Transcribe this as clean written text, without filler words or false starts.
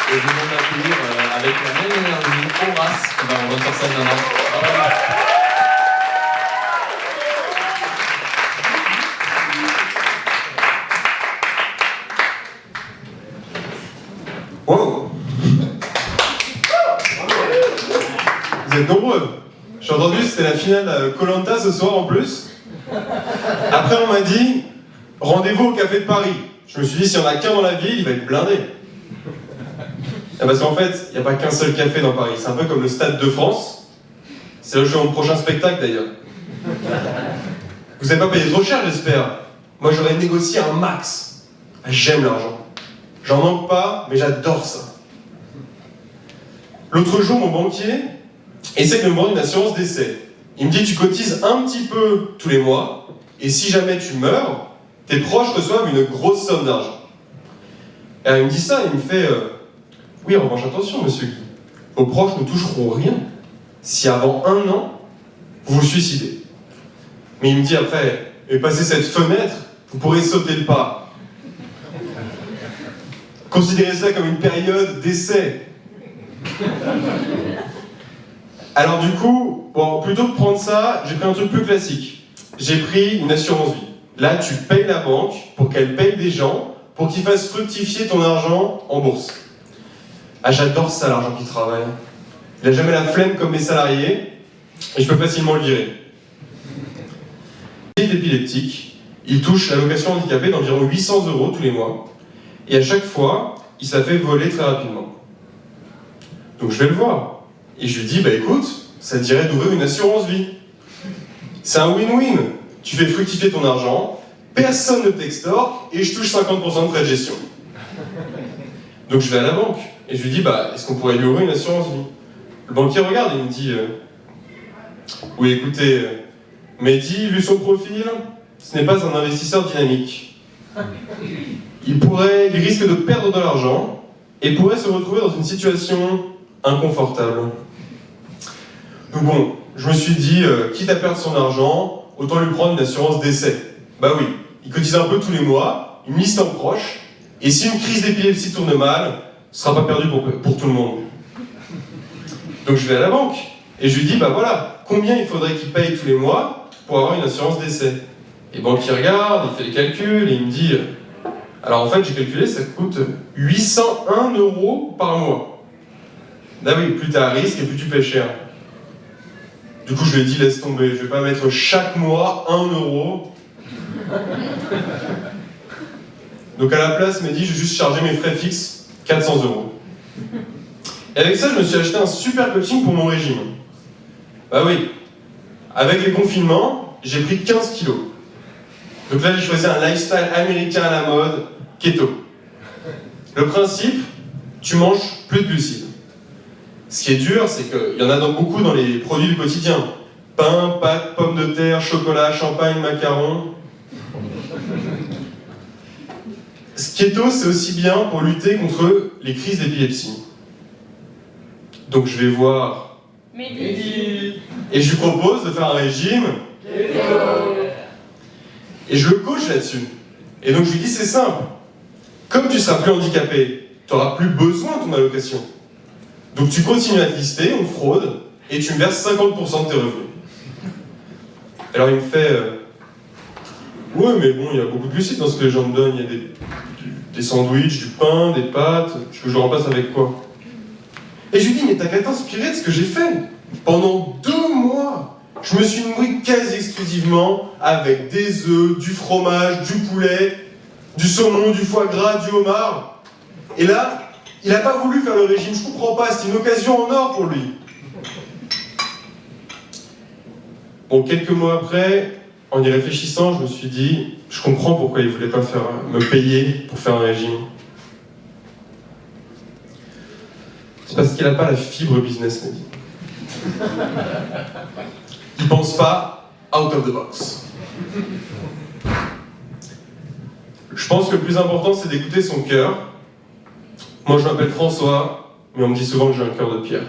Et je vous demande d'accueillir avec la même énergie Horace qui va revenir sur scène maintenant. Wow. Vous êtes nombreux. J'ai entendu que c'était la finale Koh-Lanta ce soir en plus. Après on m'a dit rendez-vous au Café de Paris. Je me suis dit s'il n'y en a qu'un dans la ville, il va être blindé. Et parce qu'en fait, il n'y a pas qu'un seul café dans Paris. C'est un peu comme le Stade de France. C'est là où je fais mon prochain spectacle d'ailleurs. Vous n'avez pas payé trop cher j'espère. Moi j'aurais négocié un max. J'aime l'argent. J'en manque pas, mais j'adore ça. L'autre jour, mon banquier essaie de me vendre une assurance décès. Il me dit tu cotises un petit peu tous les mois, et si jamais tu meurs, tes proches reçoivent une grosse somme d'argent. Et alors il me dit ça, il me fait oui, en revanche, attention, monsieur Guy, vos proches ne toucheront rien si avant 1 an, vous vous suicidez. Mais il me dit après, et passez cette fenêtre, vous pourrez sauter le pas. Considérez ça comme une période d'essai. Alors du coup, bon, plutôt que de prendre ça, j'ai pris un truc plus classique. J'ai pris une assurance vie. Là, tu payes la banque pour qu'elle paye des gens, pour qu'ils fassent fructifier ton argent en bourse. Ah, j'adore ça, l'argent qui travaille. Il n'a jamais la flemme comme mes salariés, et je peux facilement le virer. Il est épileptique, il touche l'allocation handicapée d'environ 800 € tous les mois. Et à chaque fois, il se la fait voler très rapidement. Donc je vais le voir. Et je lui dis, bah écoute, ça te dirait d'ouvrir une assurance vie. C'est un win-win. Tu fais fructifier ton argent, personne ne t'extorque, et je touche 50% de frais de gestion. Donc je vais à la banque. Et je lui dis, bah est-ce qu'on pourrait lui ouvrir une assurance vie? Le banquier regarde et il me dit, oui écoutez, Mehdi, vu son profil, ce n'est pas un investisseur dynamique. Il risque de perdre de l'argent et pourrait se retrouver dans une situation inconfortable. Donc bon, je me suis dit, quitte à perdre son argent, autant lui prendre une assurance décès. Bah oui, il cotise un peu tous les mois, une liste en proche, et si une crise d'épilepsie tourne mal, ce sera pas perdu pour tout le monde. Donc je vais à la banque, et je lui dis, bah voilà, combien il faudrait qu'il paye tous les mois pour avoir une assurance décès? Et le banquier regarde, il fait les calculs, et il me dit, alors en fait j'ai calculé, ça coûte 801 € par mois. Là oui, plus t'es à risque et plus tu paies cher. Du coup je lui ai dit, laisse tomber, je vais pas mettre chaque mois 1 €. Donc à la place, il m'a dit, je vais juste charger mes frais fixes, 400 €. Et avec ça, je me suis acheté un super coaching pour mon régime. Bah oui, avec les confinements, j'ai pris 15 kilos. Donc là, j'ai choisi un lifestyle américain à la mode, keto. Le principe, tu manges plus de glucides. Ce qui est dur, c'est qu'il y en a beaucoup dans les produits du quotidien. Pain, pâtes, pommes de terre, chocolat, champagne, macarons. Ce keto, c'est aussi bien pour lutter contre les crises d'épilepsie. Donc je vais voir Mehdi. Et je lui propose de faire un régime Keto. Et je le coach là-dessus. Et donc je lui dis, c'est simple. Comme tu seras plus handicapé, tu n'auras plus besoin de ton allocation. Donc tu continues à te lister, on fraude, et tu me verses 50% de tes revenus. Alors il me fait, ouais mais bon, il y a beaucoup de glucides dans ce que les gens me donnent. Il y a des sandwichs, du pain, des pâtes. Tu veux que je le remplace avec quoi? Et je lui dis, mais t'as qu'à t'inspirer de ce que j'ai fait. Pendant 2 mois, je me suis nourri quasi exclusivement avec des œufs, du fromage, du poulet, du saumon, du foie gras, du homard. Et là, il n'a pas voulu faire le régime, je comprends pas, c'était une occasion en or pour lui. Bon, quelques mois après, en y réfléchissant, je me suis dit, je comprends pourquoi il ne voulait pas me payer pour faire un régime. C'est parce qu'il n'a pas la fibre business, Mehdi. Il pense pas out of the box. Je pense que le plus important, c'est d'écouter son cœur. Moi, je m'appelle François, mais on me dit souvent que j'ai un cœur de pierre.